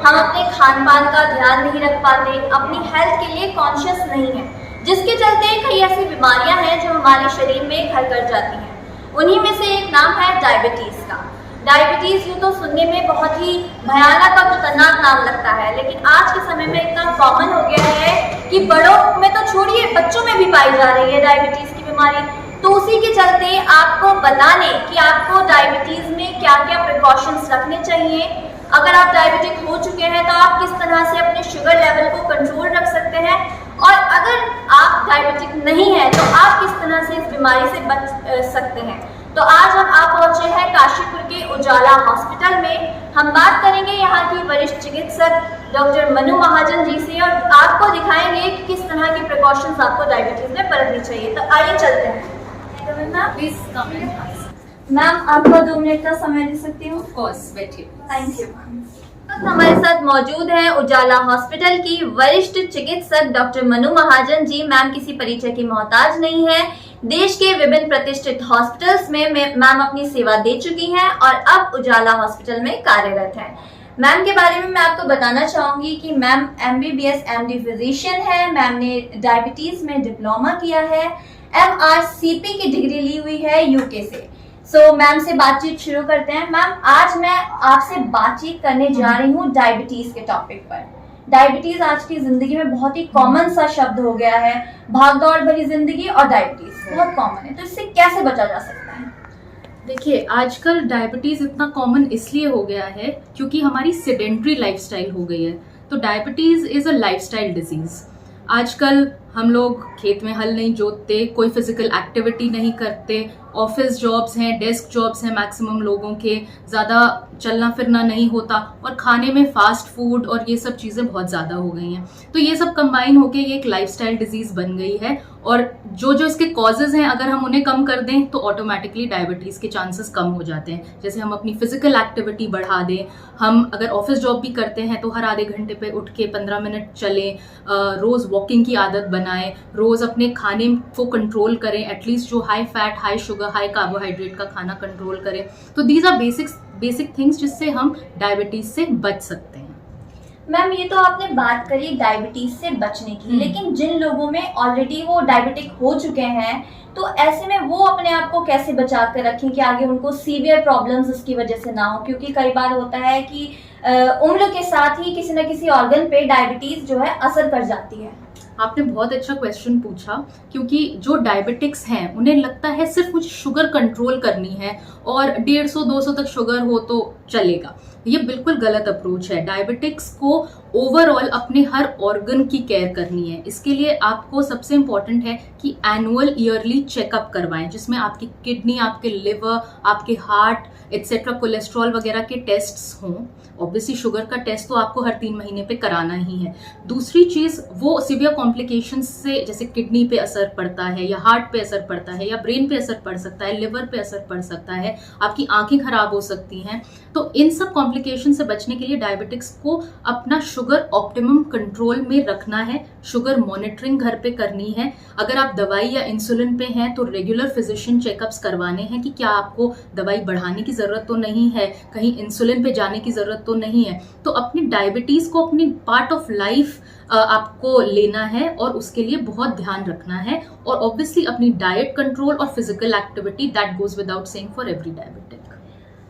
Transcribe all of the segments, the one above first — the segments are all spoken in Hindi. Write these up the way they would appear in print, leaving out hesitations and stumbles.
हम अपने खान पान का ध्यान नहीं रख पाते, अपनी हेल्थ के लिए कॉन्शियस नहीं है, जिसके चलते कई ऐसी बीमारियां हैं जो हमारे शरीर में घर कर जाती हैं। उन्हीं में से एक नाम है डायबिटीज़ का। डायबिटीज़ यूँ तो सुनने में बहुत ही भयानक और खतरनाक नाम लगता है, लेकिन आज के समय में इतना कॉमन हो गया है कि बड़ों में तो छोड़िए, बच्चों में भी पाई जा रही है डायबिटीज़ की बीमारी। तो उसी के चलते आपको बताने कि आपको डायबिटीज़ में क्या क्या प्रिकॉशंस रखने चाहिए। अगर आप डायबिटिक हो चुके हैं तो आप किस तरह से अपने शुगर लेवल को कंट्रोल रख सकते हैं, और अगर आप डायबिटिक नहीं हैं तो आप किस तरह से इस बीमारी से बच सकते हैं। तो आज आप पहुंचे हैं काशीपुर के उजाला हॉस्पिटल में। हम बात करेंगे यहाँ की वरिष्ठ चिकित्सक डॉक्टर मनु महाजन जी से, और आपको दिखाएंगे कि किस तरह की प्रिकॉशंस आपको डायबिटीज़ में बरतनी चाहिए। तो आइए चलते हैं। Please come in. मैम, आपको 2 मिनट का समय दे सकती हूँ? ऑफ कोर्स, बैठिए। Thank you. हमारे साथ मौजूद है उजाला हॉस्पिटल की वरिष्ठ चिकित्सक डॉक्टर मनु महाजन जी। मैम किसी परिचय की मोहताज नहीं है। देश के विभिन्न प्रतिष्ठित हॉस्पिटल्स में मैम अपनी सेवा दे चुकी हैं और अब उजाला हॉस्पिटल में कार्यरत हैं। मैम के बारे में मैं आपको बताना चाहूंगी कि मैम MBBS MD फिजिशियन है। मैम ने डायबिटीज में डिप्लोमा किया है, MRCP की डिग्री ली हुई है UK से। सो मैम से बातचीत शुरू करते हैं। मैम, आज मैं आपसे बातचीत करने जा रही हूँ डायबिटीज के टॉपिक पर। डायबिटीज आज की जिंदगी में बहुत ही कॉमन सा शब्द हो गया है। भागदौड़ भरी जिंदगी और डायबिटीज बहुत कॉमन है, तो इससे कैसे बचा जा सकता है? देखिए, आजकल डायबिटीज़ इतना कॉमन इसलिए हो गया है क्योंकि हमारी सेडेंट्री लाइफस्टाइल हो गई है। तो diabetes is a lifestyle disease. आजकल हम लोग खेत में हल नहीं जोतते, कोई फिजिकल एक्टिविटी नहीं करते, ऑफिस जॉब्स हैं, डेस्क जॉब्स हैं मैक्सिमम लोगों के, ज़्यादा चलना फिरना नहीं होता, और खाने में फास्ट फूड और ये सब चीज़ें बहुत ज़्यादा हो गई हैं। तो ये सब कंबाइन होके ये एक लाइफस्टाइल डिजीज़ बन गई है, और जो जो इसके कॉजेज़ हैं अगर हम उन्हें कम कर दें तो ऑटोमेटिकली डायबिटीज़ के चांसेस कम हो जाते हैं। जैसे हम अपनी फिजिकल एक्टिविटी बढ़ा दें, हम अगर ऑफिस जॉब भी करते हैं तो हर आधे घंटे पे उठ के 15 मिनट चलें, रोज़ वॉकिंग की आदत बनाएं, रोज़ अपने खाने को कंट्रोल करें, एटलीस्ट जो high fat, high sugar, high carbohydrate का खाना कंट्रोल करें। तो दीज आर बेसिक थिंग्स जिससे हम डायबिटीज से बच सकते हैं। मैम, ये तो आपने बात करी डायबिटीज से बचने की, लेकिन जिन लोगों में ऑलरेडी वो डायबिटिक हो चुके हैं, तो ऐसे में वो अपने आप को कैसे बचा कर रखें कि आगे उनको सीवियर प्रॉब्लम्स उसकी वजह से ना हो? क्योंकि कई बार होता है कि उम्र के साथ ही किसी न किसी ऑर्गन पे डायबिटीज जो है असर कर जाती है। आपने बहुत अच्छा क्वेश्चन पूछा, क्योंकि जो डायबिटिक्स हैं उन्हें लगता है सिर्फ मुझे शुगर कंट्रोल करनी है और 150-200 तक शुगर हो तो चलेगा। ये बिल्कुल गलत अप्रोच है। डायबिटिक्स को ओवरऑल अपने हर ऑर्गन की केयर करनी है। इसके लिए आपको सबसे इम्पॉर्टेंट है कि एनुअल ईयरली चेकअप करवाएं, जिसमें आपकी किडनी, आपके लिवर, आपके हार्ट एक्सेट्रा, कोलेस्ट्रॉल वगैरह के टेस्ट्स हों। ऑब्वियसली शुगर का टेस्ट तो आपको हर 3 महीने पे कराना ही है। दूसरी चीज़, वो सीवियर कॉम्प्लिकेशंस से जैसे किडनी पे असर पड़ता है, या हार्ट पे असर पड़ता है, या ब्रेन पे असर पड़ सकता है, लिवर पे असर पड़ सकता है, आपकी आंखें खराब हो सकती हैं। तो इन सब कॉम्प्लिकेशन से बचने के लिए डायबिटिक्स को अपना शुगर ऑप्टिमम कंट्रोल में रखना है, शुगर मॉनिटरिंग घर पे करनी है। अगर आप दवाई या इंसुलिन पे हैं तो रेगुलर फिजिशियन चेकअप्स करवाने हैं कि क्या आपको दवाई बढ़ाने की ज़रूरत तो नहीं है, कहीं इंसुलिन पे जाने की ज़रूरत तो नहीं है। तो अपनी डायबिटीज़ को अपनी पार्ट ऑफ लाइफ आपको लेना है और उसके लिए बहुत ध्यान रखना है, और ऑब्वियसली अपनी डाइट कंट्रोल और physical activity, that goes without saying for every diabetic.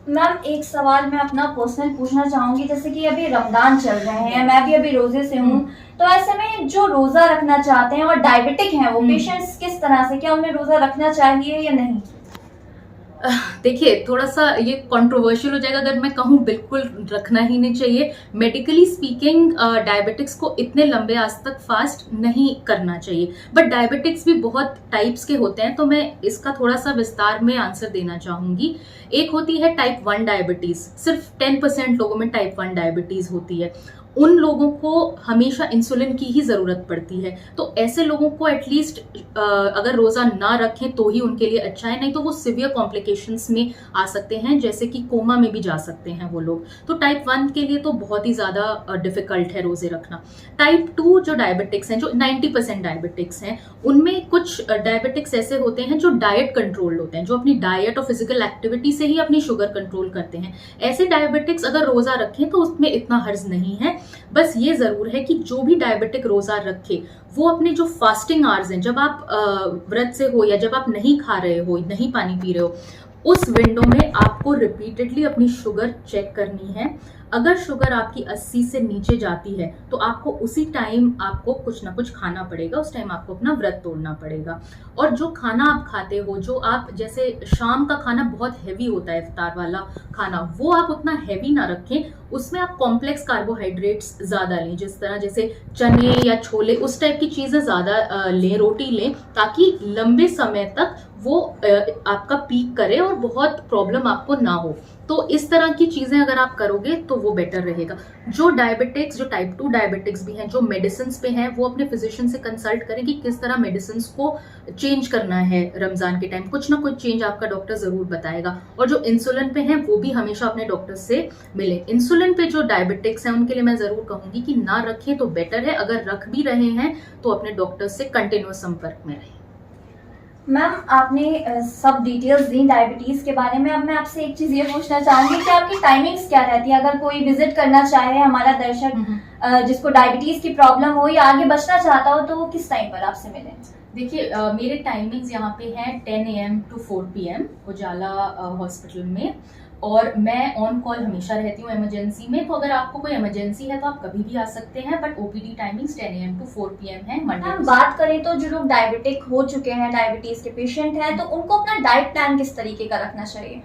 Ma'am, एक सवाल मैं अपना पर्सनल पूछना चाहूंगी। जैसे कि अभी रमजान चल रहे हैं, मैं भी अभी रोजे से हूँ, तो ऐसे में जो रोजा रखना चाहते हैं और डायबिटिक हैं वो पेशेंट्स, किस तरह से, क्या उन्हें रोजा रखना चाहिए या नहीं? देखिए, थोड़ा सा ये कंट्रोवर्शियल हो जाएगा अगर मैं कहूँ बिल्कुल रखना ही नहीं चाहिए। मेडिकली स्पीकिंग डायबिटिक्स को इतने लंबे आज तक फास्ट नहीं करना चाहिए, बट डायबिटिक्स भी बहुत टाइप्स के होते हैं, तो मैं इसका थोड़ा सा विस्तार में आंसर देना चाहूँगी। एक होती है टाइप 1 डायबिटीज़, सिर्फ 10% लोगों में टाइप 1 डायबिटीज़ होती है, उन लोगों को हमेशा इंसुलिन की ही ज़रूरत पड़ती है। तो ऐसे लोगों को एटलीस्ट अगर रोज़ा ना रखें तो ही उनके लिए अच्छा है, नहीं तो वो सिवियर कॉम्प्लिकेशंस में आ सकते हैं, जैसे कि कोमा में भी जा सकते हैं वो लोग। तो टाइप 1 के लिए तो बहुत ही ज़्यादा डिफ़िकल्ट है रोज़े रखना। टाइप 2 जो डायबिटिक्स हैं, जो 90% डायबिटिक्स हैं, उनमें कुछ डायबिटिक्स ऐसे होते हैं जो डाइट कंट्रोल होते हैं, जो अपनी डाइट और फिजिकल एक्टिविटी से ही अपनी शुगर कंट्रोल करते हैं। ऐसे डायबिटिक्स अगर रोज़ा रखें तो उसमें इतना हर्ज नहीं है। बस ये ज़रूर है कि जो भी डायबिटिक रोज़ा रखे वो अपने जो फास्टिंग आवर्स हैं, जब आप व्रत से हो या जब आप नहीं खा रहे हो, नहीं पानी पी रहे हो, उस विंडो में आपको रिपीटेडली अपनी शुगर चेक करनी है। अगर शुगर आपकी 80 से नीचे जाती है तो आपको उसी टाइम आपको कुछ ना कुछ खाना पड़ेगा, उस टाइम आपको अपना व्रत तोड़ना पड़ेगा। और जो खाना आप खाते हो, जो आप जैसे शाम का खाना बहुत हैवी होता है, इफ्तार वाला खाना, वो आप उतना हैवी ना रखें, उसमें आप कॉम्प्लेक्स कार्बोहाइड्रेट्स ज़्यादा लें, जिस तरह जैसे चने या छोले, उस टाइप की चीज़ें ज़्यादा लें, रोटी लें, ताकि लंबे समय तक वो आपका पीक करे और बहुत प्रॉब्लम आपको ना हो। तो इस तरह की चीज़ें अगर आप करोगे तो वो बेटर रहेगा। जो डायबिटिक्स, जो टाइप 2 डायबिटिक्स भी हैं, जो मेडिसिन पे हैं, वो अपने फिजिशियन से कंसल्ट करें कि किस तरह मेडिसिन को चेंज करना है। रमज़ान के टाइम कुछ ना कुछ चेंज आपका डॉक्टर ज़रूर बताएगा। और जो इंसुलिन पे हैं वो भी हमेशा अपने डॉक्टर से मिले। इंसुलिन पे जो डायबिटिक्स हैं उनके लिए मैं ज़रूर कहूँगी कि ना रखें तो बेटर है। अगर रख भी रहे हैं तो अपने डॉक्टर से कंटिन्यूअस संपर्क में रहें। मैम, आपने सब डिटेल्स दी डायबिटीज़ के बारे में। अब मैं आपसे एक चीज़ ये पूछना चाहूँगी कि आपकी टाइमिंग्स क्या रहती है? अगर कोई विजिट करना चाहे, हमारा दर्शक जिसको डायबिटीज़ की प्रॉब्लम हो या आगे बचना चाहता हो, तो वो किस टाइम पर आपसे मिलें? देखिए, मेरे टाइमिंग्स यहाँ पे हैं 10 AM to 4 PM Ujala hospital में, और मैं ऑन कॉल हमेशा रहती हूँ इमरजेंसी में। तो अगर आपको कोई इमरजेंसी है तो आप कभी भी आ सकते हैं, but OPD timings 10 AM to 4 PM है मंडे। हम बात करें तो जो लोग डायबिटिक हो चुके हैं, डायबिटीज़ के पेशेंट हैं, तो उनको अपना डाइट प्लान किस तरीके का रखना चाहिए?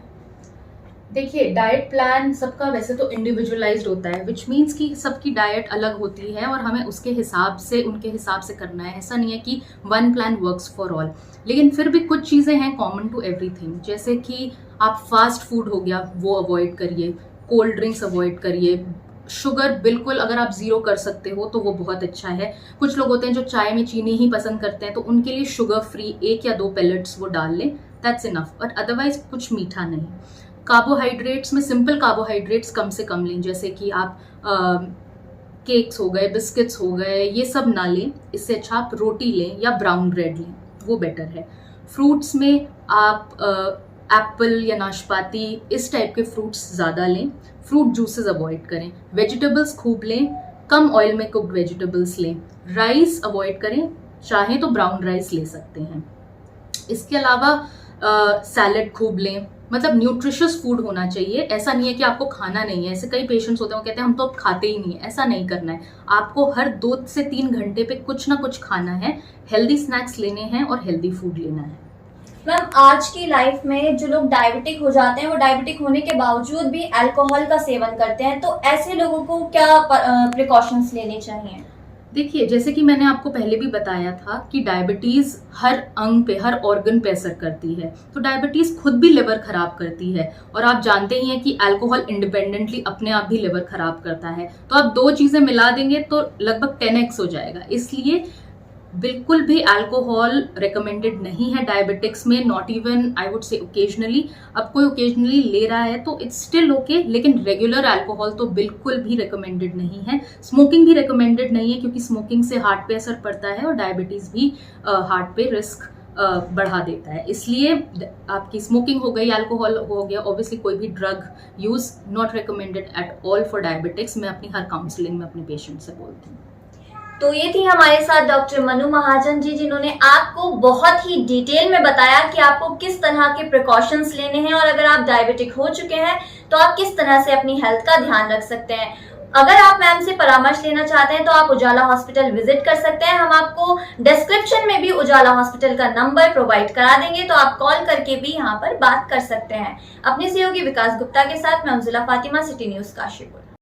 देखिए, डाइट प्लान सबका वैसे तो इंडिविजुअलाइज्ड होता है, विच मीन्स कि सबकी डाइट अलग होती है और हमें उसके हिसाब से, उनके हिसाब से करना है। ऐसा नहीं है कि one plan works for all, लेकिन फिर भी कुछ चीज़ें हैं कॉमन टू एवरीथिंग, जैसे कि आप फास्ट फूड हो गया वो अवॉइड करिए, कोल्ड ड्रिंक्स अवॉइड करिए, शुगर बिल्कुल अगर आप ज़ीरो कर सकते हो तो वो बहुत अच्छा है। कुछ लोग होते हैं जो चाय में चीनी ही पसंद करते हैं, तो उनके लिए शुगर फ्री 1 या 2 पेलेट्स वो डाल लें, दैट्स इनफ। बट अदरवाइज कुछ मीठा नहीं। कार्बोहाइड्रेट्स में सिंपल कार्बोहाइड्रेट्स कम से कम लें, जैसे कि आप केक्स हो गए, बिस्किट्स हो गए, ये सब ना लें। इससे अच्छा आप रोटी लें या ब्राउन ब्रेड लें, वो बेटर है। फ्रूट्स में आप एप्पल या नाशपाती, इस टाइप के फ्रूट्स ज़्यादा लें। फ्रूट जूसेस अवॉइड करें। वेजिटेबल्स खूब लें, कम ऑयल में कुक्ड वेजिटेबल्स लें। राइस अवॉइड करें, चाहें तो ब्राउन राइस ले सकते हैं। इसके अलावा सैलड खूब लें, मतलब न्यूट्रिशियस फूड होना चाहिए। ऐसा नहीं है कि आपको खाना नहीं है, ऐसे कई पेशेंट्स होते हैं वो कहते हैं हम तो अब खाते ही नहीं है। ऐसा नहीं करना है, आपको हर 2 से 3 घंटे पे कुछ ना कुछ खाना है, हेल्दी स्नैक्स लेने हैं और हेल्दी फूड लेना है। मैम, आज की लाइफ में जो लोग डायबिटिक हो जाते हैं, वो डायबिटिक होने के बावजूद भी अल्कोहल का सेवन करते हैं, तो ऐसे लोगों को क्या प्रिकॉशंस लेने चाहिए? देखिए, जैसे कि मैंने आपको पहले भी बताया था कि डायबिटीज़ हर अंग पे, हर ऑर्गन पे असर करती है। तो डायबिटीज़ खुद भी लिवर खराब करती है, और आप जानते ही हैं कि अल्कोहल इंडिपेंडेंटली अपने आप भी लिवर खराब करता है। तो आप 2 चीज़ें मिला देंगे तो लगभग 10x हो जाएगा। इसलिए बिल्कुल भी अल्कोहल रिकमेंडेड नहीं है डायबिटिक्स में, not even I would say occasionally. अब कोई ओकेजनली ले रहा है तो इट्स स्टिल ओके, लेकिन रेगुलर अल्कोहल तो बिल्कुल भी रिकमेंडेड नहीं है। स्मोकिंग भी रिकमेंडेड नहीं है, क्योंकि स्मोकिंग से हार्ट पे असर पड़ता है और डायबिटीज़ भी हार्ट पे रिस्क बढ़ा देता है। इसलिए आपकी स्मोकिंग हो गई, अल्कोहल हो गया, ऑब्वियसली कोई भी drug use not recommended at all for diabetics. मैं अपनी हर काउंसलिंग में अपने पेशेंट से बोलती हूँ। तो ये थी हमारे साथ डॉक्टर मनु महाजन जी, जिन्होंने आपको बहुत ही डिटेल में बताया कि आपको किस तरह के प्रिकॉशंस लेने हैं, और अगर आप डायबिटिक हो चुके हैं तो आप किस तरह से अपनी हेल्थ का ध्यान रख सकते हैं। अगर आप मैम से परामर्श लेना चाहते हैं तो आप उजाला हॉस्पिटल विजिट कर सकते हैं। हम आपको डिस्क्रिप्शन में भी उजाला हॉस्पिटल का नंबर प्रोवाइड करा देंगे, तो आप कॉल करके भी यहाँ पर बात कर सकते हैं। अपने सहयोगी विकास गुप्ता के साथ मैं उजिला फातिमा, सिटी न्यूज काशीपुर।